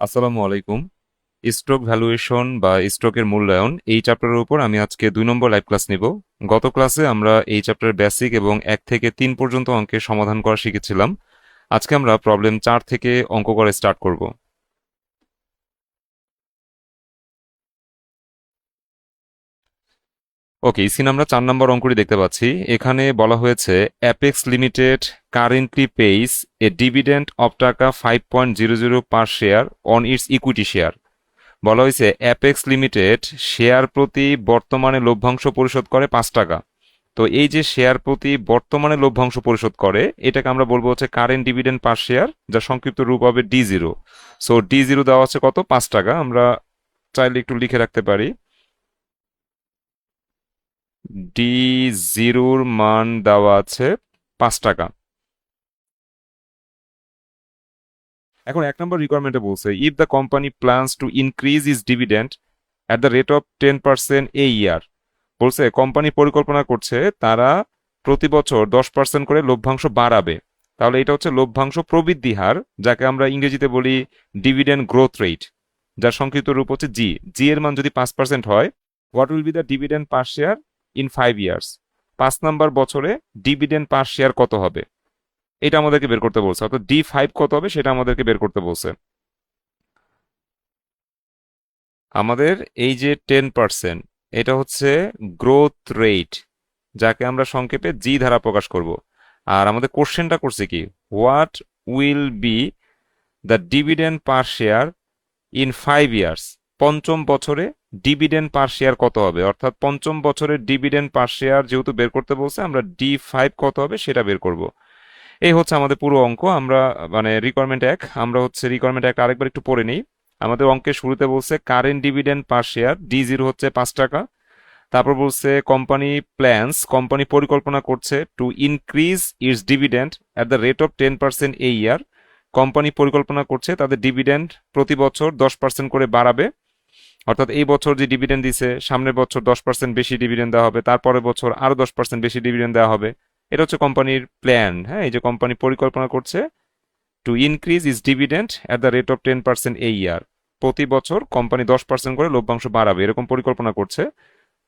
আসসালামু আলাইকুম। Stock valuation বা স্টকের মূল্যায়ন এই চ্যাপ্টারের উপর আমি আজকে 2 নম্বর লাইভ ক্লাস নিব। গত ক্লাসে আমরা এই চ্যাপ্টারের বেসিক এবং 1 থেকে 3 পর্যন্ত অঙ্কের সমাধান করা শিখেছিলাম। আজকে আমরা প্রবলেম 4 থেকে অঙ্ক করে স্টার্ট করব। ওকে, সিন আমরা 4 নম্বর অঙ্কটি দেখতে পাচ্ছি। এখানে বলা হয়েছে apex limited currently pace A dividend of টাকা 5.00 পার share on it's equity share. বলা হয়েছে অ্যাপেক্স লিমিটেড শেয়ার প্রতি বর্তমানে লভ্যাংশ পরিশোধ করে 5 টাকা। তো এই যে শেয়ার প্রতি বর্তমানে লভ্যাংশ পরিশোধ করে, এটাকে আমরা বলবো হচ্ছে কারেন্ট ডিভিডেন্ড পার শেয়ার, যা সংক্ষিপ্ত রূপ হবে D0। সো D0 দেওয়া আছে কত? 5 টাকা। আমরা চাইলে একটু লিখে রাখতে পারি, D0-র মান দেওয়া আছে 5 টাকা। এখন 1 নম্বর রিকোয়ারমেন্টে বলছে if the company plans to increase is dividend at the rate of 10% এ ইয়ার। বলছে কোম্পানি পরিকল্পনা করছে তারা প্রতি বছর 10% করে লভ্যাংশ বাড়াবে। তাহলে এটা হচ্ছে লভ্যাংশ প্রবৃদ্ধি হার, যাকে আমরা ইংরেজিতে বলি ডিভিডেন্ড গ্রোথ রেট, যার সংক্ষিপ্ত রূপ হচ্ছে জি। জি এর মান যদি 5% হয়, what will be the dividend per share in 5 years? 5 নম্বর বছরে ডিভিডেন্ড পার শেয়ার কত হবে, এটা আমাদেরকে বের করতে বলছে। অর্থাৎ D5 কত হবে সেটা আমাদেরকে বের করতে বলছে। আমাদের এই যে 10%, এটা হচ্ছে গ্রোথ রেট, যাকে আমরা সংক্ষেপে জি দ্বারা প্রকাশ করব। আর আমাদের কোশ্চেনটা করছে কি, what will be the dividend per share in 5 years? পঞ্চম বছরে ডিভিডেন্ড পার শেয়ার কত হবে? অর্থাৎ পঞ্চম বছরের ডিভিডেন্ড পার শেয়ার যেহেতু বের করতে বলছে, আমরা D5 কত হবে সেটা বের করব। এই হচ্ছে আমাদের পুরো অঙ্ক। আমরা মানে রিকোয়ারমেন্ট এক, আমরা হচ্ছে রিকোয়ারমেন্ট একটা আরেকবার একটু পড়ে নিই। আমাদের অঙ্কের শুরুতে বলছে current dividend per share D0 হচ্ছে 5 টাকা। তারপর বলছে কোম্পানি পরিকল্পনা করছে to increase it's dividend at the rate of 10% A year. Company পরিকল্পনা করছে তাদের ডিভিডেন্ড প্রতি বছর 10% করে বাড়াবে। অর্থাৎ এই বছর যে ডিভিডেন্ড দিছে, সামনের বছর 10% বেশি ডিভিডেন্ড দেওয়া হবে, তারপরের বছর আরো 10% বেশি ডিভিডেন্ড দেওয়া হবে। এটা হচ্ছে কোম্পানির প্ল্যান। হ্যাঁ, এই যে কোম্পানি পরিকল্পনা করছে to increase is dividend at the rate of 10% এ ইয়ার। প্রতি বছর কোম্পানি 10% করে লভ্যাংশ বাড়াবে, এরকম পরিকল্পনা করছে।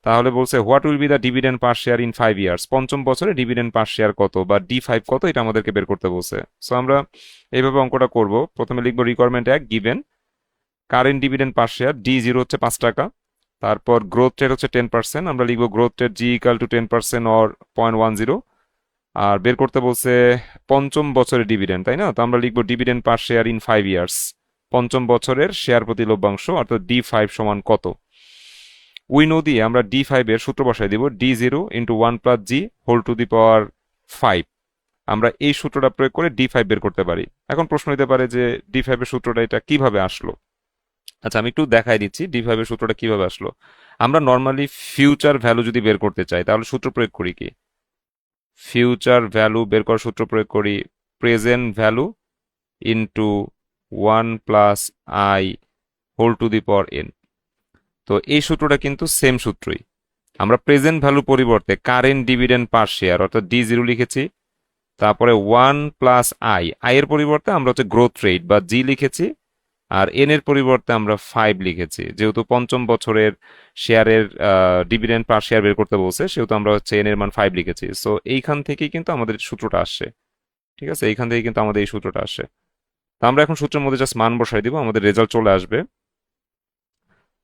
তাহলে বলছে what will be the dividend per share in 5 years? পঞ্চম বছরে ডিভিডেন্ড পার শেয়ার কত বা D5 কত, এটা আমাদেরকে বের করতে বলছে। সো আমরা এইভাবে অঙ্কটা করব। প্রথমে লিখবো রিকোয়ারমেন্ট এক, given current dividend per share D0 হচ্ছে 5 টাকা। তারপর গ্রোথ রেট হচ্ছে 10%, আমরা লিখবো গ্রোথ রেট G=10% অর 0.10। আর বের করতে বলছে পঞ্চম বছরের ডিভিডেন্ড, তাই না? তো আমরা লিখবো dividend per share in 5 years. পঞ্চম বছরের শেয়ার প্রতি লভ্যাংশ অর্থাৎ D5 সমান কত? উইনো দিয়ে আমরা D5 এর সূত্র বসাই দিব, D0 × 1 + G whole to the power 5। আমরা এই সূত্রটা প্রয়োগ করে D5 বের করতে পারি। এখন প্রশ্ন হতে পারে যে D5 এর সূত্রটা এটা কিভাবে আসলো। আচ্ছা, আমি একটু দেখাই দিচ্ছি D5 এর সূত্রটা কিভাবে আসলো। আমরা নর্মালি ফিউচার ভ্যালু যদি বের করতে চাই, তাহলে সূত্র প্রয়োগ করি কি? ফিউচার ভ্যালু বের করার সূত্র প্রয়োগ করি present value into 1 + I whole to the power n। তো এই সূত্রটা কিন্তু সেম সূত্রই। আমরা প্রেজেন্ট ভ্যালু পরিবর্তে কারেন্ট ডিভিডেন্ড পার শেয়ার অর্থাৎ D0 লিখেছি। তারপরে 1 + I এর পরিবর্তে আমরা হচ্ছে গ্রোথ রেট বা জি লিখেছি। আর এন এর পরিবর্তে আমরা 5 লিখেছি। যেহেতু পঞ্চম বছরের শেয়ারের ডিভিডেন্ড পার শেয়ার বের করতে বলছে, সেহেতু আমরা হচ্ছে এন এর মান 5 লিখেছি। সো এইখান থেকেই কিন্তু আমাদের সূত্রটা আসছে। ঠিক আছে, এইখান থেকে কিন্তু আমাদের এই সূত্রটা আসে। তো আমরা এখন সূত্রের মধ্যে জাস্ট মান বসাই দিব, আমাদের রেজাল্ট চলে আসবে।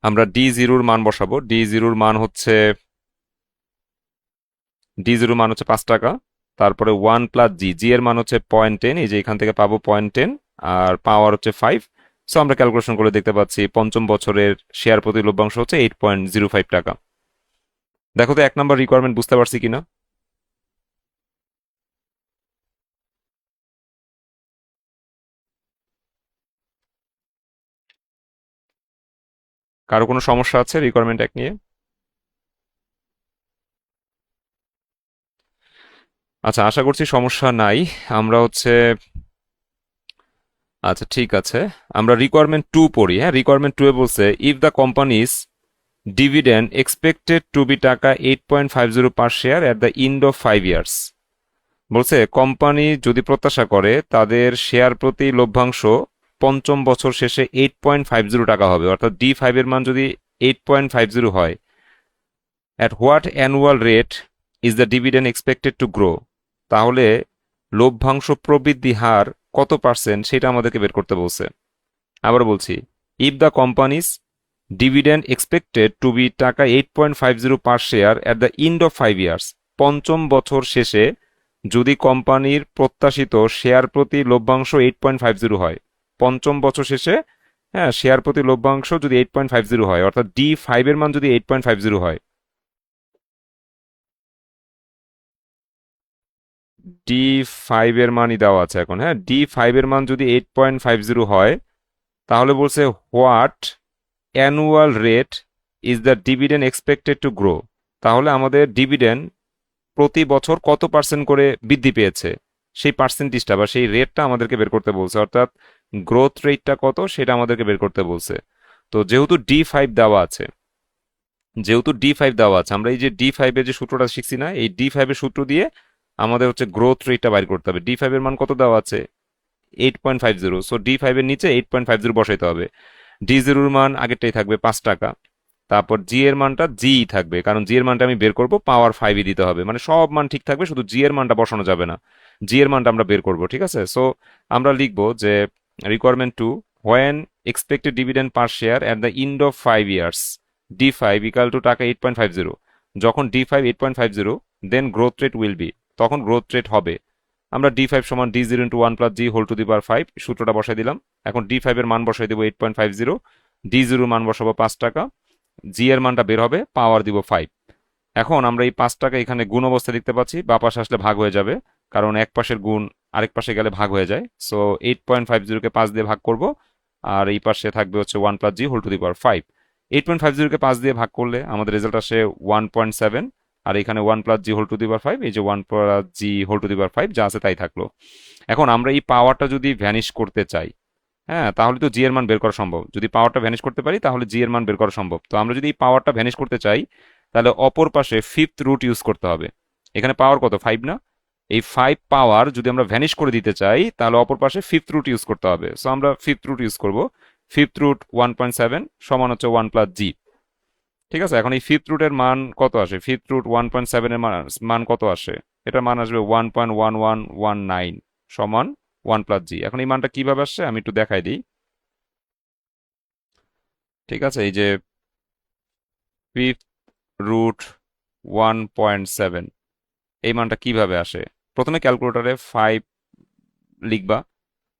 আমরা D0-র মান বসাবো। D0-র মান হচ্ছে 5 টাকা। তারপরে 1 + জি এর মান হচ্ছে 0.10, এই যে এখান থেকে পাবো 0.10, আর পাওয়ার হচ্ছে 5। সো আমরা ক্যালকুলেশন করে দেখতে পাচ্ছি পঞ্চম বছরের শেয়ার প্রতি লভ্যাংশ হচ্ছে 8.05 টাকা। দেখো তো 1 নম্বর রিকোয়ারমেন্ট বুঝতে পারছি কিনা। কারো কোনো সমস্যা আছে রিকোয়ারমেন্ট এক নিয়ে? আচ্ছা, আশা করছি সমস্যা নাই। আমরা হচ্ছে আচ্ছা ঠিক আছে, আমরা রিকোয়ারমেন্ট 2 পড়ি। হ্যাঁ, রিকোয়ারমেন্ট 2 এ বলছে if the company's dividend expected to be টাকা 8.50 per share at the end of 5 years. বলছে কোম্পানি যদি প্রত্যাশা করে তাদের শেয়ার প্রতি লভ্যাংশ পঞ্চম বছর শেষে 8.50 টাকা হবে, অর্থাৎ D5 এর মান যদি 8.50 হয়, at what annual rate is the dividend expected to grow, তাহলে লভ্যাংশ প্রবৃদ্ধি হার কত পার্সেন্ট সেটা আমাদেরকে বের করতে বলছে। আবার বলছি, if the company's dividend expected to be টাকা 8.50 per share at the end of 5 years, পঞ্চম বছর শেষে যদি কোম্পানির প্রত্যাশিত শেয়ার প্রতি লভ্যাংশ 8.50 হয়, পঞ্চম বছর শেষে, হ্যাঁ, শেয়ার প্রতি লভ্যাংশ যদি 8.50 হয়, অর্থাৎ D5 এর মান যদি 8.50 হয়, D5 এর মানই দেওয়া আছে এখন, হ্যাঁ, D5 এর মান যদি 8.50 হয়, তাহলে বলছে what annual rate is the dividend expected to grow, তাহলে আমাদের ডিভিডেন্ড প্রতি বছর কত পার্সেন্ট করে বৃদ্ধি পেয়েছে সেই পার্সেন্টেজটা বা সেই রেটটা আমাদেরকে বের করতে বলছে, অর্থাৎ গ্রোথ রেটটা কত সেটা আমাদেরকে বের করতে বলছে। তো যেহেতু D5 দেওয়া আছে, আমরা এই যে D5 এর যে সূত্রটা শিখছি না, এই D5 এর সূত্র দিয়ে আমাদের হচ্ছে গ্রোথ রেটটা বাইর করতে হবে। D5 এর মান কত দেওয়া আছে? 8.50। সো D5 এর নিচে 8.50 বসাইতে হবে। D0 এর মান আগেরটাই থাকবে 5 টাকা, তারপর জি এর মানটা জি থাকবে, কারণ জি এর মানটা আমি বের করব, পাওয়ার 5 দিতে হবে, মানে সব মান ঠিক থাকবে, শুধু জি এর মানটা বসানো যাবে না, জি এর মানটা আমরা বের করব, ঠিক আছে। সো আমরা লিখব যে requirement to when expected dividend per share at the end of 5 years, D5 equal to টাকা 8.50, যখন D5 8.50 then growth rate will be, তখন গ্রোথ রেট হবে, আমরা D5 সমান D0 into 1 plus G whole to the power 5 সূত্রটা বসাই দিলাম। এখন D5 এর মান বসাই দেবো 8.50, D0 মান বসাবো 5 টাকা, জি এর মানটা বের হবে, পাওয়ার দিব 5। এখন আমরা এই 5 টাকা এখানে গুণ অবস্থা দেখতে পাচ্ছি, বা পাশে আসলে ভাগ হয়ে যাবে, কারণ এক পাশের গুণ আরেক পাশে গেলে ভাগ হয়ে যায়। সো 8.50 কে 5 দিয়ে ভাগ করব, আর এই পাশে থাকবে হচ্ছে 1 plus G whole to the power 5। 8.50 কে 5 দিয়ে ভাগ করলে আমাদের রেজাল্ট আসে 1.7, আর এখানে 1 plus G whole to the power 5, এই যে 1 plus G whole to the power 5 যা আছে তাই থাকলো। এখন আমরা এই পাওয়ারটা যদি ভ্যানিশ করতে চাই, হ্যাঁ, তাহলে তো জি এর মান বের করা সম্ভব, যদি পাওয়ারটা ভ্যানিশ করতে পারি তাহলে জি এর মান বের করা সম্ভব। তো আমরা যদি এই পাওয়ারটা ভ্যানিশ করতে চাই, তাহলে অপর পাশে ফিফথ রুট ইউজ করতে হবে। এখানে পাওয়ার কত? 5 না? এই 5 পাওয়ার যদি আমরা ভ্যানিশ করে দিতে চাই, তাহলে অপর পাশে ফিফথ রুট ইউজ করতে হবে। সো আমরা ফিফথ রুট ইউজ করব, ফিফথ রুট 1.7 সমান হচ্ছে 1 প্লাস জি। ঠিক আছে, এখন এই ফিফথ রুটের মান কত আসে? ফিফথ রুট 1.7 এর মান কত আসে? এটার মান আসবে 1.1119 সমান 1 প্লাস জি। এখন এই মানটা কিভাবে আসছে আমি একটু দেখাই দিই। ঠিক আছে, এই যে ফিফথ রুট 1.7, এই মানটা কিভাবে আসে? প্রথমে ক্যালকুলেটরে 5 লিখবা,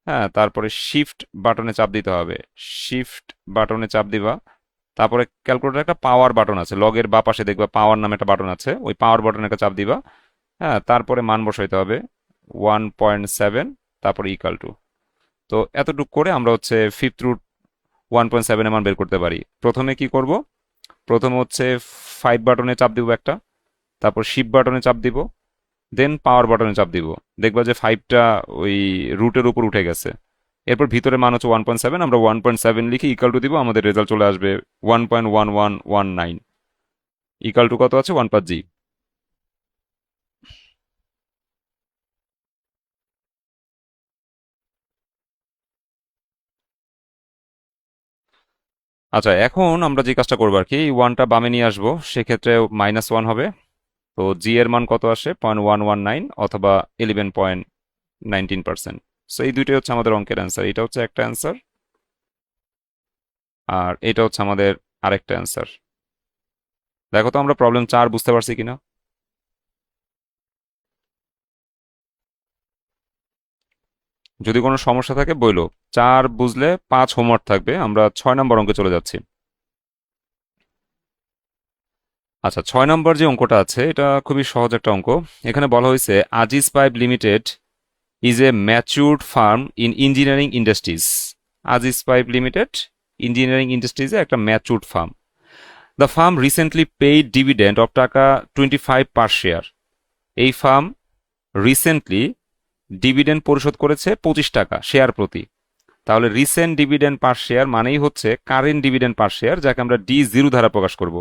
হ্যাঁ, তারপরে শিফট বাটনে চাপ দিতে হবে, শিফট বাটনে চাপ দিবা, তারপরে ক্যালকুলেটরে একটা পাওয়ার বাটন আছে, লগের বা পাশে দেখবা পাওয়ার নামে একটা বাটন আছে, ওই পাওয়ার বাটনে একটা চাপ দিবা, হ্যাঁ, তারপরে মান বসাইতে হবে 1.7, তারপরে ইকাল টু। তো এতটুকু করে আমরা হচ্ছে ফিফথ রুট 1.7 এর মান বের করতে পারি। প্রথমে কি করব? প্রথমে হচ্ছে 5 বাটনে চাপ দিব একটা, তারপর শিফট বাটনে চাপ দিব, দেন পাওয়ার বাটনে চাপ দিব, দেখবা যে 5টা ওই রুটের উপর উঠে গেছে। এরপর ভিতরে মান হচ্ছে 1.7, আমরা 1.7 লিখে ইকাল টু দিব, আমাদের রেজাল্ট চলে আসবে 1.1119 ইকাল টু কত আছে? 1 প্লাস জি। আচ্ছা, এখন আমরা যে কাজটা করবো আর কি, এই ওয়ানটা বামে নিয়ে আসবো, সেক্ষেত্রে -1 হবে। তো জি এর মান কত আসে? 0.119 অথবা 11.19%। সো এই দুইটাই হচ্ছে আমাদের অঙ্কের অ্যান্সার, এটা হচ্ছে একটা অ্যান্সার, আর এটা হচ্ছে আমাদের আরেকটা অ্যান্সার। দেখো তো আমরা প্রবলেম 4 বুঝতে পারছি কিনা। যদি কোনো সমস্যা থাকে বইলো। 4 বুঝলে 5 হোমওয়ার্ক থাকবে, আমরা 6 নম্বর অঙ্কে চলে যাচ্ছি। আচ্ছা, 6 নম্বর যে অঙ্কটা আছে এটা খুবই সহজ একটা অঙ্ক। এখানে বলা হয়েছে Aziz pipe limited is a matured firm in engineering industries. Aziz pipe limited engineering ইন্ডাস্ট্রিজে একটা matured firm. The firm recently paid dividend of টাকা 25 পার শেয়ার। এই ফার্ম রিসেন্টলি ডিভিডেন্ড পরিশোধ করেছে 25 টাকা শেয়ার প্রতি। তাহলে রিসেন্ট ডিভিডেন্ড পার শেয়ার মানেই হচ্ছে কারেন্ট ডিভিডেন্ড পার শেয়ার, যাকে আমরা D0 দ্বারা প্রকাশ করব।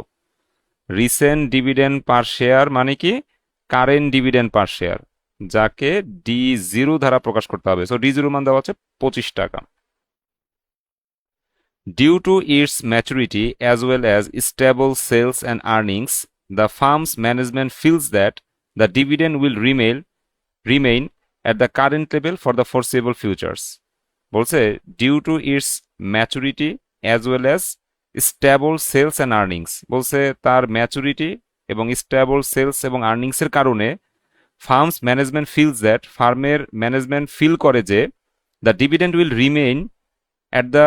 রিসেন্ট ডিভিডেন্ড পার শেয়ার মানে কি? কারেন্ট ডিভিডেন্ড পার শেয়ার, যাকে D0 দ্বারা প্রকাশ করতে হবে। সো D0 মান দেওয়া হচ্ছে 25 টাকা। Due to its maturity as well as stable sales and earnings, the firm's management feels that the dividend will remain at the current level for the foreseeable futures. বলছে due to its maturity as well as stable sales and earnings, বলছে তার maturity এবং stable sales এবং আর্নিংসের কারণে firm's management feels that, ফার্মের management feel করে যে the dividend will remain at the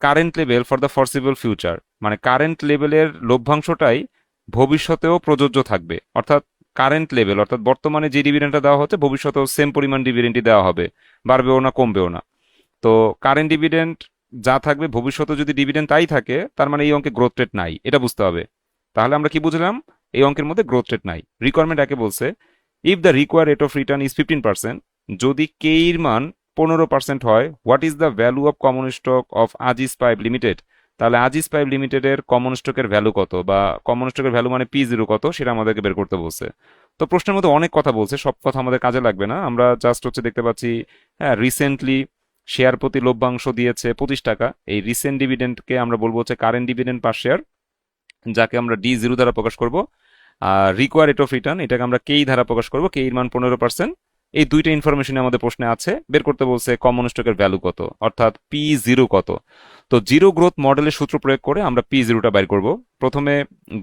current level for the foreseeable future, মানে কারেন্ট লেভেলের লভ্যাংশটাই ভবিষ্যতেও প্রযোজ্য থাকবে। অর্থাৎ কারেন্ট লেভেল অর্থাৎ বর্তমানে যে ডিভিডেন্ডটা দেওয়া হচ্ছে ভবিষ্যতেও সেম পরিমাণ ডিভিডেন্ডই দেওয়া হবে, বাড়বেও না কমবেও না। তো কারেন্ট ডিভিডেন্ড যা থাকবে ভবিষ্যতে যদি ডিভিডেন্ড তাই থাকে, তার মানে এই অঙ্কে গ্রোথ রেট নাই, এটা বুঝতে হবে। তাহলে আমরা কি বুঝলাম? এই অঙ্কের মধ্যে গ্রোথ রেট নাই। রিকোয়ারমেন্ট একে বলছে if the require rate of return is 15%, যদি কে এর মান 15% হয়, what is the value of common stock of Aziz pipe limited, তাহলে আজিজ পাইপ লিমিটেডের কমন স্টকের ভ্যালু কত, বা কমন স্টকের ভ্যালু মানে P0 কত, সেটা আমাদেরকে বের করতে বলছে। তো প্রশ্নের মধ্যে অনেক কথা বলছে, সব কথা আমাদের কাজে লাগবে না। আমরা জাস্ট হচ্ছে দেখতে পাচ্ছি, হ্যাঁ, রিসেন্টলি শেয়ার প্রতি লভ্যাংশ দিয়েছে 25 টাকা। এই রিসেন্ট ডিভিডেন্ডকে আমরা বলবো হচ্ছে কারেন্ট ডিভিডেন্ড পার শেয়ার, যাকে আমরা D0 দ্বারা প্রকাশ করব। Are require rate of return, এটাকে আমরা কেই দ্বারা প্রকাশ করব, কে এর মান 15%। এই দুইটা ইনফরমেশন আমাদের প্রশ্নে আছে। বের করতে বলছে কমন স্টকের ভ্যালু কত, অর্থাৎ P0 কত। তো জিরো গ্রোথ মডেলের সূত্র প্রয়োগ করে আমরা P0টা বের করব। প্রথমে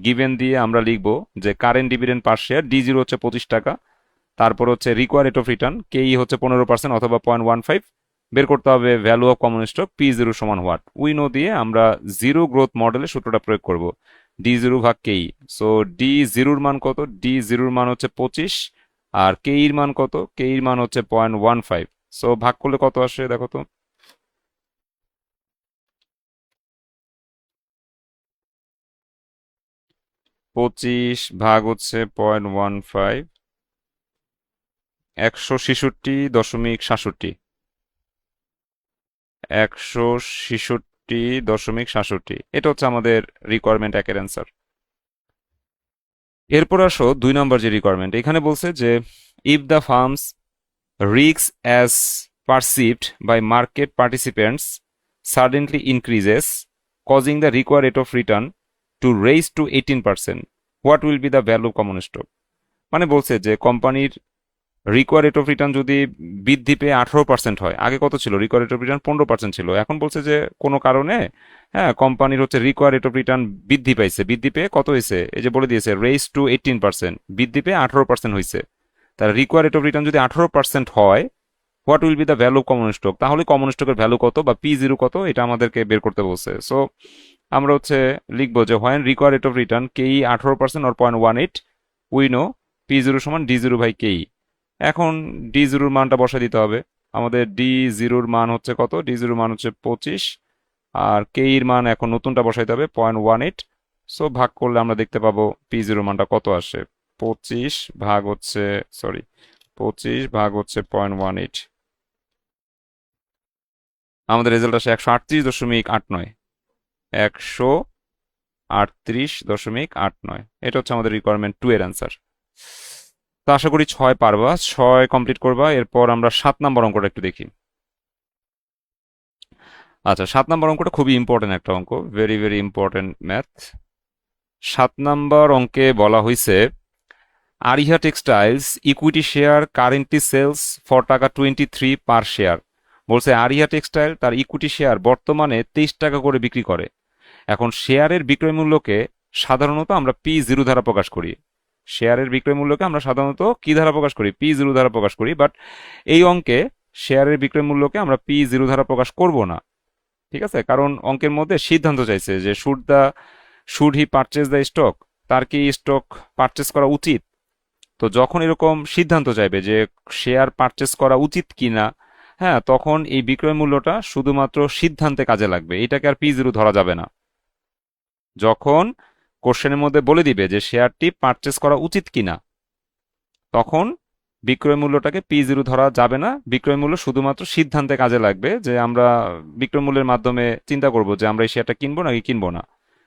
গিভেন দিয়ে আমরা লিখব যে current dividend per share D0 হচ্ছে 25 টাকা, তারপর হচ্ছে রিকোয়ার রেট অফ রিটার্ন কেই হচ্ছে 15% অথবা 0.15, বের করতে হবে value of common stock P0 সমান হোয়াট, উইনো দিয়ে আমরা জিরো গ্রোথ মডেলের সূত্রটা প্রয়োগ করব, D0 ভাগ কেই। সো D0 মান কত? D0 মান হচ্ছে 25, আর কে এর মান কত? কে এর মান হচ্ছে 0.15। সো ভাগ করলে কত আসে দেখো তো। 25 ভাগ হচ্ছে 0.15, 166.67, 166.67, এটা হচ্ছে আমাদের রিকোয়ারমেন্ট একের অ্যান্সার। এরপর আসো 2 নম্বর যে রিকোয়ারমেন্ট, এখানে বলছে যে if the firms risks as perceived by market participants suddenly increases, causing the required rate of return to raise to 18%, what will be the value of common stock? মানে বলছে যে কোম্পানির রিকোয়ার রেট অফ রিটার্ন যদি বৃদ্ধি পেয়ে 18% হয়, আগে কত ছিল? রিকোয়ার রেট অফ রিটার্ন 15% ছিল, এখন বলছে যে কোনো কারণে, হ্যাঁ, কোম্পানির হচ্ছে রিকোয়ার রেট অফ রিটার্ন বৃদ্ধি পাইছে, বৃদ্ধি পেয়ে কত হয়েছে? এই যে বলে দিয়েছে রেইজ টু 18%, বৃদ্ধি পেয়ে 18% হয়েছে। তার রিকোয়ার রেট অফ রিটার্ন যদি 18% হয়, what will be the value of common stock, তাহলে কমন স্টকের ভ্যালু কত বা P0 কত, এটা আমাদেরকে বের করতে বলছে। সো আমরা হচ্ছে লিখবো যে when require rate of return কেই 18% অর 0.18, উই নো P0 সমান D0 বাই কেই। এখন D0 মানটা বসা দিতে হবে। আমাদের D0 মান হচ্ছে কত? D0 মান হচ্ছে 25, আর কেই এর মান এখন নতুনটা বসাইতে হবে 0.18। সো ভাগ করলে আমরা দেখতে পাবো P0 মানটা কত আসে। 25 ভাগ হচ্ছে 0.18, আমাদের রেজাল্ট আসে 138.89, 138.89। এটা হচ্ছে আমাদের রিকোয়ারমেন্ট 2 এর অ্যান্সার। তো আশা করি 6 পারবা, 6 কমপ্লিট করবা। এরপর আমরা 7 নম্বর অঙ্কটা একটু দেখি। আচ্ছা, 7 নম্বর অঙ্কটা খুবই ইম্পর্টেন্ট একটা অঙ্ক, very very important math. 7 number অঙ্কে বলা হয়েছে Ariha textiles equity share currently sells for টাকা 23 পার শেয়ার। বলছে আরিহা টেক্সটাইল তার ইকুইটি শেয়ার বর্তমানে 23 টাকা করে বিক্রি করে। এখন শেয়ারের বিক্রয় মূল্যকে সাধারণত আমরা P0 দ্বারা প্রকাশ করি। শেয়ারের বিক্রয় মূল্যকে আমরা সাধারণত কি দ্বারা প্রকাশ করি? P0 দ্বারা প্রকাশ করি। বাট এই অঙ্কে শেয়ারের বিক্রয় মূল্যকে আমরা P0 দ্বারা প্রকাশ করব না, ঠিক আছে? কারণ অঙ্কের মধ্যে সিদ্ধান্ত চাইছে যে should he purchase the stock, তার কি স্টক পারচেজ করা উচিত। তো যখন এরকম সিদ্ধান্ত চাইবে যে শেয়ার পারচেজ করা উচিত কিনা, হ্যাঁ, তখন এই বিক্রয় মূল্যটা শুধুমাত্র সিদ্ধান্তে কাজে লাগবে, এটাকে আর P0 ধরা যাবে না। যখন কোশ্চেনের মধ্যে বলে দিবে যে শেয়ারটি পারচেজ করা উচিত কিনা, তখন বিক্রয় মূল্যটাকে P0 ধরা যাবে না। বিক্রয় মূল্য শুধুমাত্র সিদ্ধান্তে কাজে লাগবে, যে আমরা বিক্রয় মূল্যের মাধ্যমে চিন্তা করব যে আমরা এই শেয়ারটা কিনবো নাকি কিনবো না,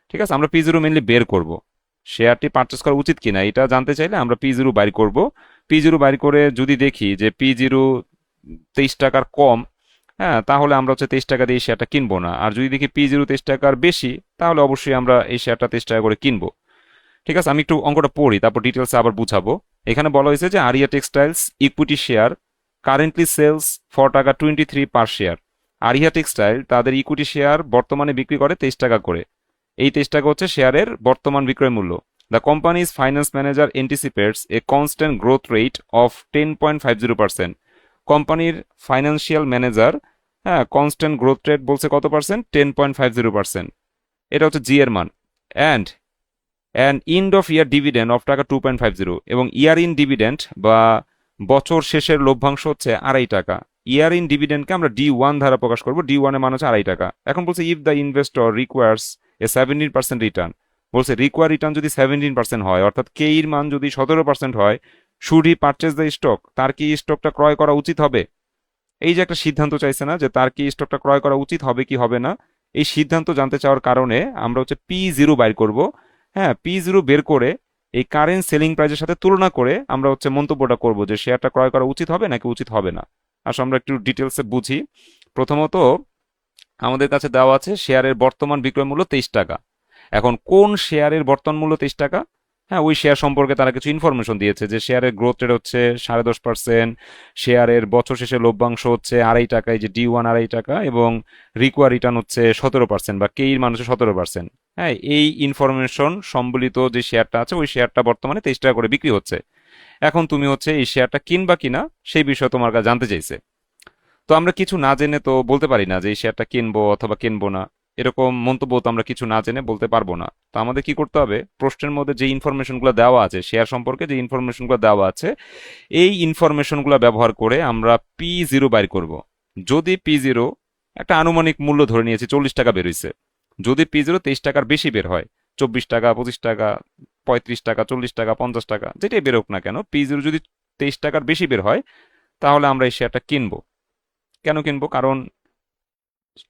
ঠিক আছে? আমরা P0 মেনলি বের করব, শেয়ারটি পারচেজ করা উচিত কিনা এটা জানতে চাইলে আমরা P0 বাইর করব। P0 বাইর করে যদি দেখি যে P0 23 টাকার কম, হ্যাঁ, তাহলে আমরা হচ্ছে 23 টাকা দিয়ে এই শেয়ারটা কিনবো না। আর যদি দেখি P0 23 টাকার বেশি, তাহলে অবশ্যই আমরা এই শেয়ারটা 23 টাকা করে কিনবো। ঠিক আছে, আমি একটু অঙ্কটা পড়ি, তারপর ডিটেলসে আবার বুঝাবো। এখানে বলা হয়েছে যে Ariya textiles equity share currently sells $4.23 per share. Ariya textile তাদের ইকুইটি শেয়ার বর্তমানে বিক্রি করে 23 টাকা করে। এই 23 টাকা হচ্ছে শেয়ারের বর্তমান বিক্রয় মূল্য। The company's finance manager anticipates a constant growth rate of 10.50%। কোম্পানির ফাইন্যান্সিয়াল ম্যানেজার, হ্যাঁ, কনস্ট্যান্ট গ্রোথ রেট বলছে কত পার্সেন্ট? 10.50%। এটা হচ্ছে জি এর মান। And end of year dividend of টাকা 2.50, এবং ইয়ার ইন ডিভিডেন্ড বা বছর শেষের লভ্যাংশ হচ্ছে $2.5। ইয়ার ইন ডিভিডেন্ডকে আমরা D1 দ্বারা প্রকাশ করবো। D1 এর মান হচ্ছে $2.5। এখন বলছে if the investor requires A 17% return, বলছে রিকোয়ার রিটার্ন যদি 17% হয়, অর্থাৎ কে এর মান যদি 17% হয়, should he purchase the stock, তার কি স্টকটা ক্রয় করা উচিত হবে? এই যে একটা সিদ্ধান্ত চাইছে না, যে তার কি স্টকটা ক্রয় করা উচিত হবে কি হবে না, এই সিদ্ধান্ত জানতে চাওয়ার কারণে আমরা হচ্ছে P0 বাইর করব। হ্যাঁ, P0 বের করে এই কারেন্ট সেলিং প্রাইসের সাথে তুলনা করে আমরা হচ্ছে মন্তব্যটা করব যে শেয়ারটা ক্রয় করা উচিত হবে নাকি উচিত হবে না। আসলে আমরা একটু ডিটেলসে বুঝি। প্রথমত আমাদের কাছে দেওয়া আছে শেয়ারের বর্তমান বিক্রয় মূল্য 23 টাকা। এখন কোন শেয়ারের বর্তমান মূল্য 23 টাকা? হ্যাঁ, ওই শেয়ার সম্পর্কে তারা কিছু ইনফরমেশন দিয়েছে, যে শেয়ারের গ্রোথ রেট হচ্ছে 10.5%, শেয়ারের বছর শেষে লভ্যাংশ হচ্ছে $2.5, এই যে D1 $2.5, এবং রিকোয়ার রিটার্ন হচ্ছে 17%, বা কেইর মান হচ্ছে 17%। হ্যাঁ, এই ইনফরমেশন সম্বলিত যে শেয়ারটা আছে, ওই শেয়ারটা বর্তমানে 23 টাকা করে বিক্রি হচ্ছে। এখন তুমি হচ্ছে এই শেয়ারটা কিনবা কিনা সেই বিষয়ে তোমার কাছে জানতে চাইছে। তো আমরা কিছু না জেনে তো বলতে পারি না যে এই শেয়ারটা কিনবো অথবা কিনবো না, এরকম মন্তব্য তো আমরা কিছু না জেনে বলতে পারবো না। তো আমাদের কি করতে হবে, প্রশ্নের মধ্যে যে ইনফরমেশনগুলো দেওয়া আছে, শেয়ার সম্পর্কে যে ইনফরমেশনগুলো দেওয়া আছে, এই ইনফরমেশনগুলো ব্যবহার করে আমরা P0 বাইর করব। যদি P0 একটা আনুমানিক মূল্য ধরে নিয়েছি 40 টাকা বের হয়েছে, যদি P0 23 টাকার বেশি বের হয়, 24 টাকা, 25 টাকা, 35 টাকা, 40 টাকা, 50 টাকা, যেটাই বের হোক না কেন, P0 যদি 23 টাকার বেশি বের হয়, তাহলে আমরা এই শেয়ারটা কিনবো। কেন কিনবো? কারণ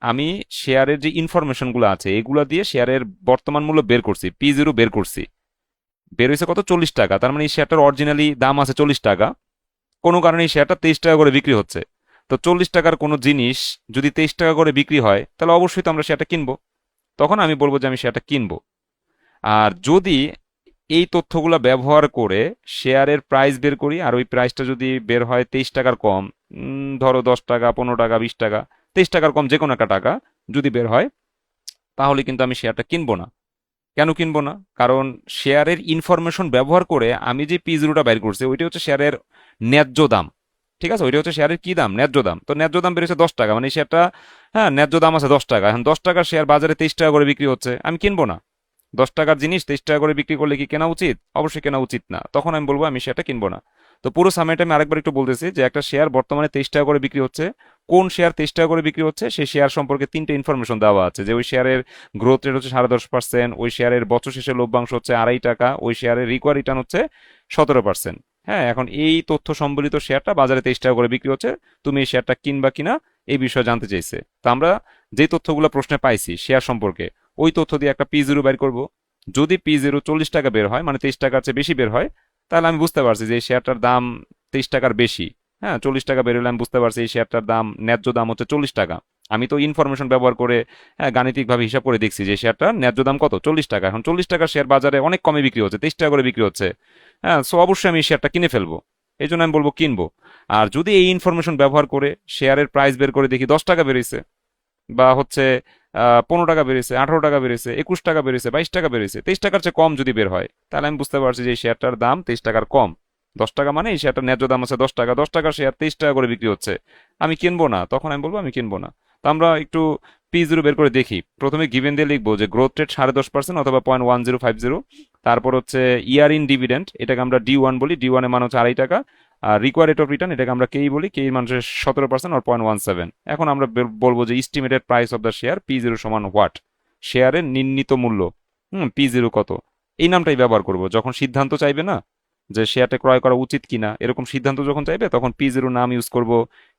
আমি শেয়ারের যে ইনফরমেশনগুলো আছে এগুলো দিয়ে শেয়ারের বর্তমান মূল্য বের করছি, P0 বের করছি। বের হয়েছে কত? 40 টাকা। তার মানে এই শেয়ারটার অরিজিনালি দাম আছে 40 টাকা, কোনো কারণে এই শেয়ারটা 23 টাকা করে বিক্রি হচ্ছে। তো 40 টাকার কোনো জিনিস যদি 23 টাকা করে বিক্রি হয়, তাহলে অবশ্যই তো আমরা শেয়ারটা কিনবো। তখন আমি বলবো যে আমি শেয়ারটা কিনবো। আর যদি এই তথ্যগুলো ব্যবহার করে শেয়ারের প্রাইস বের করি, আর ওই প্রাইসটা যদি বের হয় 23 টাকার কম, ধরো 10 টাকা, 15 টাকা, 20 টাকা, 23 টাকার কম যে কোনো একটা টাকা যদি বের হয়, তাহলে কিন্তু আমি শেয়ারটা কিনবো না। কেন কিনবো না? কারণ শেয়ারের ইনফরমেশন ব্যবহার করে আমি যে P0টা বাইর করছি, ওইটা হচ্ছে শেয়ারের ন্যায্য দাম। ঠিক আছে, ওইটা হচ্ছে শেয়ারের কি দাম? ন্যায্য দাম। তো ন্যায্য দাম বেড়েছে 10 টাকা, মানে এই শেয়ারটা, হ্যাঁ, ন্যায্য দাম আছে 10 টাকা। এখন 10 টাকার শেয়ার বাজারে 23 টাকা করে বিক্রি হচ্ছে, আমি কিনবো না। 10 টাকার জিনিস 23 টাকা করে বিক্রি করলে কি কেনা উচিত? অবশ্যই কেনা উচিত না। তখন আমি বলবো আমি শেয়ারটা কিনবো না। তো পুরো সামেট আমি আরেকবার একটু বলতেছি, যে একটা শেয়ার বর্তমানে 23 টাকা করে বিক্রি হচ্ছে, কোন শেয়ার 23 টাকা করে বিক্রি হচ্ছে সেই শেয়ার সম্পর্কে 3টে ইনফরমেশন দেওয়া আছে, যে ওই শেয়ারের গ্রোথ রেট হচ্ছে 10.5%, ওই শেয়ারের বছর শেষে লভ্যাংশ হচ্ছে $2.5, ওই শেয়ারের রিকোয়ার রিটার্ন হচ্ছে 17%। হ্যাঁ, এখন এই তথ্য সম্বলিত শেয়ারটা বাজারে 23 টাকা করে বিক্রি হচ্ছে, তুমি এই শেয়ারটা কিনবা কিনা এই বিষয়ে জানতে চাইছে। তো আমরা যে তথ্যগুলো প্রশ্নে পাইছি শেয়ার সম্পর্কে, ওই তথ্য দিয়ে একটা P0 বের করব। যদি P0 40 টাকা বের হয়, মানে 23 টাকার চেয়ে বেশি বের হয়, তাহলে আমি বুঝতে পারছি যে এই শেয়ারটার দাম 23 টাকার বেশি। হ্যাঁ, 40 টাকা বের হলে আমি বুঝতে পারছি এই শেয়ারটার দাম, ন্যায্য দাম হচ্ছে 40 টাকা। আমি তো ইনফরমেশন ব্যবহার করে, হ্যাঁ, গাণিতিকভাবে হিসাব করে দেখছি যে শেয়ারটার ন্যায্য দাম কত? 40 টাকা। এখন 40 টাকার শেয়ার বাজারে অনেক কমে বিক্রি হচ্ছে, 23 টাকা করে বিক্রি হচ্ছে। হ্যাঁ, সো অবশ্যই আমি এই শেয়ারটা কিনে ফেলবো। এই জন্য আমি বলবো কিনবো। আর যদি এই ইনফরমেশন ব্যবহার করে শেয়ারের প্রাইস বের করে দেখি 10 টাকা বেরিয়েছে, বা হচ্ছে 15 টাকা বেরিয়েছে, 18 টাকা বেরিয়েছে, 21 টাকা বেরিয়েছে, 22 টাকা বেরিয়েছে, 23 টাকার চেয়ে কম যদি বের হয়, তাহলে আমি বুঝতে পারছি যে এই শেয়ারটার দাম 23 টাকার কম। 10 টাকা মানে এই শেয়ারটার ন্যায্য দাম আছে 10 টাকা, 10 টাকার শেয়ার 23 টাকা করে বিক্রি হচ্ছে, আমি কিনবো না। তখন আমি বলবো আমি কিনবো না। তো আমরা একটু P0 বের করে দেখি। প্রথমে গিভেন দিয়ে লিখবো যে গ্রোথ রেট 10.5% অথবা 0.1050। তারপর হচ্ছে ইয়ার ইন ডিভিডেন্ড, এটাকে আমরা D1 বলি, D1 এর মান হচ্ছে $2.5। Are require rate of return, এটাকে আমরা কেই বলি, কেই মানুষের 17% আর 0.17। এখন আমরা বলবো যে estimated price of the share P0 সমান হোয়াট, শেয়ারের নির্ণীত মূল্য। P0 কত, এই নামটাই ব্যবহার করব যখন সিদ্ধান্ত চাইবে না, যে শেয়ারটা ক্রয় করা উচিত কিনা, এরকম সিদ্ধান্ত যখন চাইবে তখন P0 নাম ইউজ করব,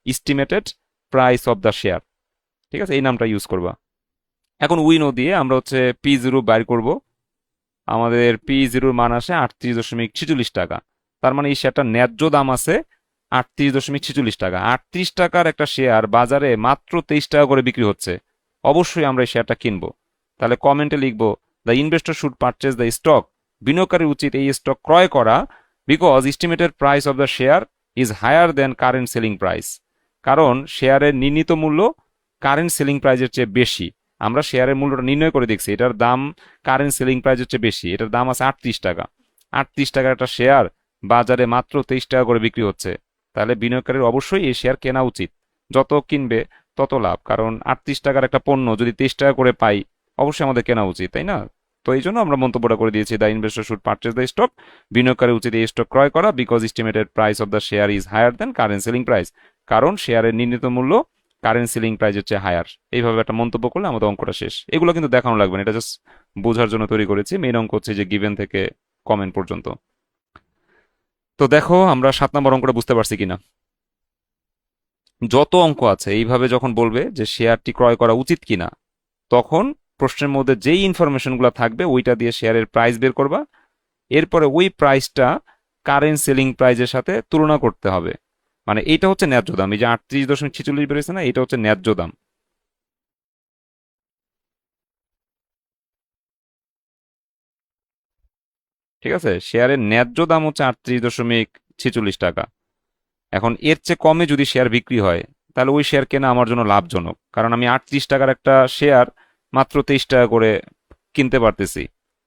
estimated price of the share. ঠিক আছে, এই নামটা ইউজ করবা। এখন উইনো দিয়ে আমরা হচ্ছে P0 বাইর করব। আমাদের P0 মান আসে 38.46 টাকা। তার মানে এই শেয়ারটার ন্যায্য দাম আছে 38.46 টাকা। 38 টাকার একটা শেয়ার বাজারে মাত্র 23 টাকা করে বিক্রি হচ্ছে। অবশ্যই আমরা এই শেয়ারটা কিনবো। তাহলে কমেন্টে লিখবো, the investor should purchase the stock. বিনিয়োগকারীর উচিত এই স্টক ক্রয় করা, because estimated price of the share is higher than current selling price. কারণ শেয়ারের নির্ণীত মূল্য কারেন্ট সেলিং প্রাইসের চেয়ে বেশি। আমরা শেয়ারের মূল্যটা নির্ণয় করে দেখছি, এটার দাম কারেন্ট সেলিং প্রাইসের চেয়ে বেশি। এটার দাম আছে 38 টাকা। 38 টাকার একটা শেয়ার বাজারে মাত্র 23 টাকা করে বিক্রি হচ্ছে। তাহলে বিনিয়োগকারীর অবশ্যই এই শেয়ার কেনা উচিত। যত কিনবে তত লাভ, কারণ 38 টাকার একটা পণ্য যদি 23 টাকা করে পাই, অবশ্যই আমাদের কেনা উচিত, তাই না? তো এই জন্য আমরা মন্তব্যটা করে দিয়েছি, the investor should purchase the stock. বিনিয়োগকারী উচিত এই স্টক ক্রয় করা, because estimated price of the share is higher than current selling price. কারণ শেয়ারের নির্ণীত মূল্য কারেন্ট সেলিং প্রাইস হচ্ছে হায়ার। এইভাবে একটা মন্তব্য করলে আমাদের অঙ্কটা শেষ। এগুলো কিন্তু দেখানো লাগবে না, এটা জাস্ট বোঝার জন্য তৈরি করেছি। মেইন অঙ্ক হচ্ছে যে গিভেন থেকে কমেন্ট পর্যন্ত। তো দেখো আমরা 7 নম্বর অঙ্কটা বুঝতে পারছি কিনা। যত অঙ্ক আছে এইভাবে যখন বলবে যে শেয়ারটি ক্রয় করা উচিত কিনা, তখন প্রশ্নের মধ্যে যেই ইনফরমেশনগুলো থাকবে ওইটা দিয়ে শেয়ারের প্রাইস বের করবা। এরপরে ওই প্রাইসটা কারেন্ট সেলিং প্রাইসের সাথে তুলনা করতে হবে। মানে এইটা হচ্ছে ন্যায্য দাম। এই যে 38.46 বেরোচ্ছে না, এটা হচ্ছে ন্যায্য দাম। ঠিক আছে, শেয়ারের ন্যায্য দাম হচ্ছে 38.46 টাকা। এখন এর চেয়ে কমে যদি শেয়ার বিক্রি হয়, তাহলে ওই শেয়ার কেনা আমার জন্য লাভজনক, কারণ আমি 38 টাকার একটা শেয়ার মাত্র 23 টাকা করে কিনতে পারতেছি।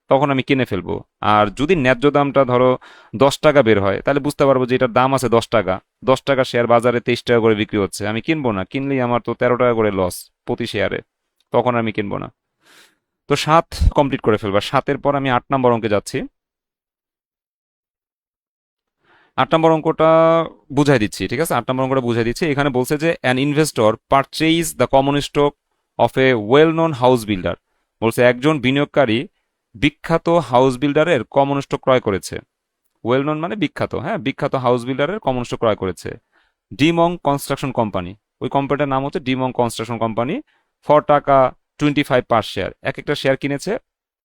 তখন আমি কিনে ফেলবো। আর যদি ন্যায্য দামটা ধরো 10 টাকা বের হয়, তাহলে বুঝতে পারবো যে এটার দাম আছে 10 টাকা। 10 টাকা শেয়ার বাজারে 23 টাকা করে বিক্রি হচ্ছে, আমি কিনবো না। কিনলেই আমার তো 13 টাকা করে লস প্রতি শেয়ারে, তখন আমি কিনবো না। তো 7 কমপ্লিট করে ফেলবা। 7-এর পর আমি 8 নম্বর অঙ্কে যাচ্ছি। 8 নম্বর অঙ্কটা বুঝাই দিচ্ছি, ঠিক আছে? 8 নম্বর অঙ্কটা বুঝাই দিচ্ছি। এখানে বলছে যে an investor purchase the common stock of A well known house builder. বলছে একজন বিনিয়োগকারী বিখ্যাত হাউস বিল্ডারের কমন স্টক ক্রয় করেছে। ওয়েল নোন মানে বিখ্যাত, হ্যাঁ, বিখ্যাত হাউস বিল্ডারের কমন স্টক ক্রয় করেছে। ডিমং কনস্ট্রাকশন কোম্পানি, ওই কোম্পানিটার নাম হচ্ছে ডিমং কনস্ট্রাকশন কোম্পানি, ফর টাকা 25 পার শেয়ার। এক একটা শেয়ার কিনেছে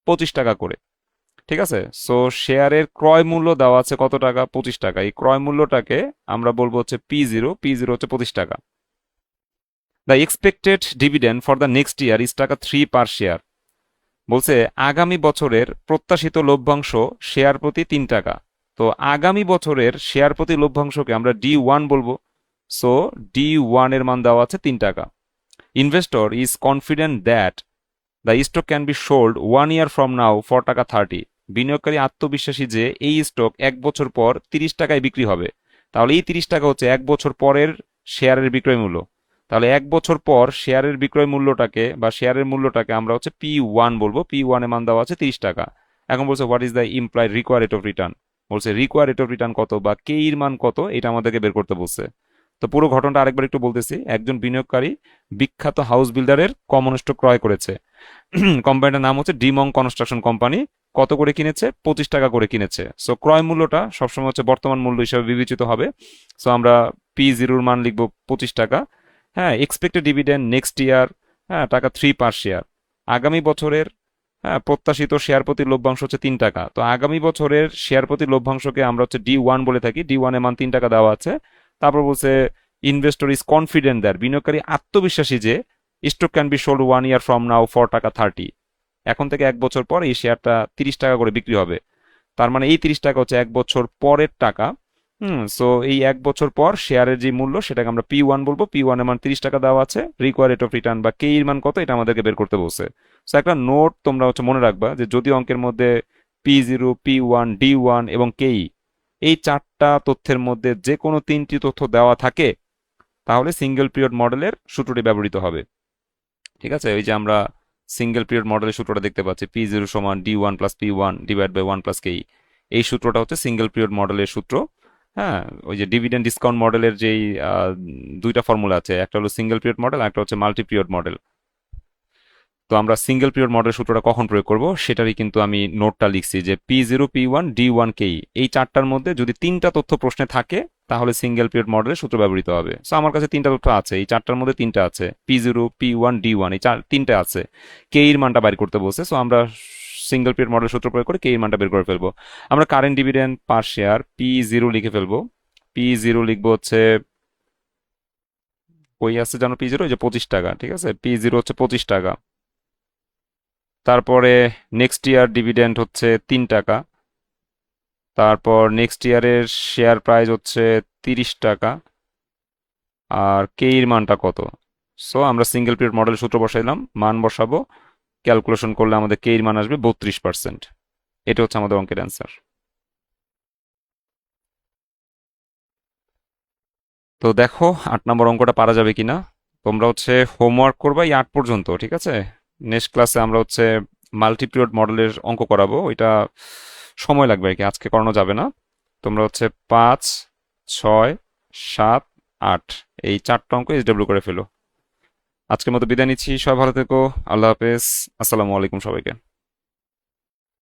25 টাকা করে। ঠিক আছে, সো শেয়ারের ক্রয় মূল্য দেওয়া আছে কত টাকা? 25 টাকা। এই ক্রয় মূল্যটাকে আমরা বলবো হচ্ছে P0। P0 হচ্ছে 25 টাকা। The expected dividend for the next year is টাকা 3 পার শেয়ার। বলছে আগামী বছরের প্রত্যাশিত লভ্যাংশ শেয়ার প্রতি 3 টাকা। তো আগামী বছরের শেয়ার প্রতি লভ্যাংশকে আমরা D1 বলবো। সো D1 এর মান দেওয়া আছে 3 টাকা। Investor is confident that the stock can be sold 1 year from now for টাকা 30। বিনিয়োগকারী আত্মবিশ্বাসী যে এই স্টক 1 বছর পর 30 টাকায় বিক্রি হবে। তাহলে এই 30 টাকা হচ্ছে 1 বছর পরের শেয়ারের বিক্রয় মূল্য। তাহলে 1 বছর পর শেয়ারের বিক্রয় মূল্যটাকে বা শেয়ারের মূল্যটাকে আমরা হচ্ছে P1 বলবো। P1 এর মান দেওয়া আছে 30 টাকা। এখন বলছে what is the employed require rate of return. বলছে রিকোয়ার রেট অফ রিটার্ন কত বা কে এর মান কত, এটা আমাদেরকে বের করতে বলছে। তো পুরো ঘটনাটা আরেকবার একটু বলতেছি। একজন বিনিয়োগকারী বিখ্যাত হাউস বিল্ডারের কমন স্টক ক্রয় করেছে। কোম্পানিটার নাম হচ্ছে ডিমং কনস্ট্রাকশন কোম্পানি। কত করে কিনেছে? 25 টাকা করে কিনেছে। সো ক্রয় মূল্যটা সবসময় হচ্ছে বর্তমান মূল্য হিসাবে বিবেচিত হবে। সো আমরা P0 মান লিখবো 25 টাকা। হ্যাঁ, এক্সপেক্টেড ডিভিডেন্ড নেক্সট ইয়ার, হ্যাঁ, টাকা 3 পার শেয়ার। আগামী বছরের, হ্যাঁ, প্রত্যাশিত শেয়ার প্রতি লভ্যাংশ হচ্ছে 3 টাকা। তো আগামী বছরের শেয়ার প্রতি লভ্যাংশকে আমরা হচ্ছে D1 বলে থাকি। D1 এর মান 3 টাকা দেওয়া আছে। তারপর বলছে ইনভেস্টর ইজ কনফিডেন্ট দ্যাট, বিনিয়োগকারী আত্মবিশ্বাসী যে stock can be sold 1 year from now for টাকা 30। এখন থেকে 1 বছর পর এই শেয়ারটা 30 টাকা করে বিক্রি হবে। তার মানে এই 30 টাকা হচ্ছে 1 বছর পরের টাকা। সো এই 1 বছর পর শেয়ারের যে মূল্য সেটাকে আমরা P1 বলবো। P1 এর মান 30 টাকা দেওয়া আছে। রিকোয়ার রেট অফ রিটার্ন বা কে এর মান কত, এটা আমাদেরকে বের করতে বলছে। সো একটা নোট তোমরা হচ্ছে মনে রাখবা যে যদি অঙ্কের মধ্যে P0, P1, D1 এবং কেই, এই 4টা তথ্যের মধ্যে যে কোনো 3টি তথ্য দেওয়া থাকে, তাহলে সিঙ্গেল পিরিয়ড মডেলের সূত্রটি ব্যবহৃত হবে। ঠিক আছে, ওই যে আমরা সিঙ্গেল পিরিয়ড মডেলের সূত্রটা দেখতে পাচ্ছি, P0 সমান D1 plus P1 divide by 1 plus কেই। এই সূত্রটা হচ্ছে সিঙ্গেল পিরিয়ড মডেলের সূত্র। হ্যাঁ, ওই যে ডিভিডেন্ড ডিসকাউন্ট মডেলের যেই দুইটা ফর্মুলা আছে, একটা হলো সিঙ্গেল পিরিয়ড মডেল, একটা হচ্ছে মাল্টি পিরিয়ড মডেল। তো আমরা সিঙ্গেল পিরিয়ড মডেল সূত্রটা কখন প্রয়োগ করব সেটারই কিন্তু আমি নোটটা লিখছি, যে P0, P1, D1, কেই, এই 4টার মধ্যে যদি 3টা তথ্য প্রশ্নে থাকে, তাহলে সিঙ্গেল পিরিয়ড মডেলের সূত্র ব্যবহৃত হবে। সো আমার কাছে 3টা তথ্য আছে, এই 4টার মধ্যে 3টা আছে, P0, P1, D1, এই 3টা আছে। কে এর মানটা বাইর করতে বলছে। সো আমরা সিঙ্গেল পিরিয়ড মডেল সূত্র প্রয়োগ করে কে এর মানটা বের করে ফেলবো। আমরা current dividend per share P0 লিখে ফেলবো। P0 লিখবো হচ্ছে, কই আছে জানো P0, এই যে 25 টাকা, ঠিক আছে, P0 হচ্ছে 25 টাকা। তারপরে নেক্সট ইয়ার ডিভিডেন্ড হচ্ছে 3 টাকা। তারপর নেক্সট ইয়ারের শেয়ার প্রাইস হচ্ছে 30 টাকা। আর কে এর মানটা কত? সো আমরা সিঙ্গেল পিরিয়ড মডেল সূত্র বসাইলাম, মান বসাবো, ক্যালকুলেশন করলে আমাদের কে এর মান আসবে 32%। এটা হচ্ছে আমাদের অঙ্কের অ্যান্সার। তো দেখো 8 নম্বর অঙ্কটা পারা যাবে কিনা। তোমরা হচ্ছে হোমওয়ার্ক করবা এই 8 পর্যন্ত, ঠিক আছে। নেক্সট ক্লাসে আমরা হচ্ছে মাল্টি পিরিয়ড মডেলের অঙ্ক করাবো, ওইটা সময় লাগবে আর কি, আজকে করানো যাবে না। তোমরা হচ্ছে 5, 6, 7, 8 এই 4টা অঙ্ক SW করে ফেলো। আজকের মতো বিদায় নিচ্ছি, সবাই ভালো থেকো। আল্লাহ হাফেজ। আসসালামু আলাইকুম সবাইকে।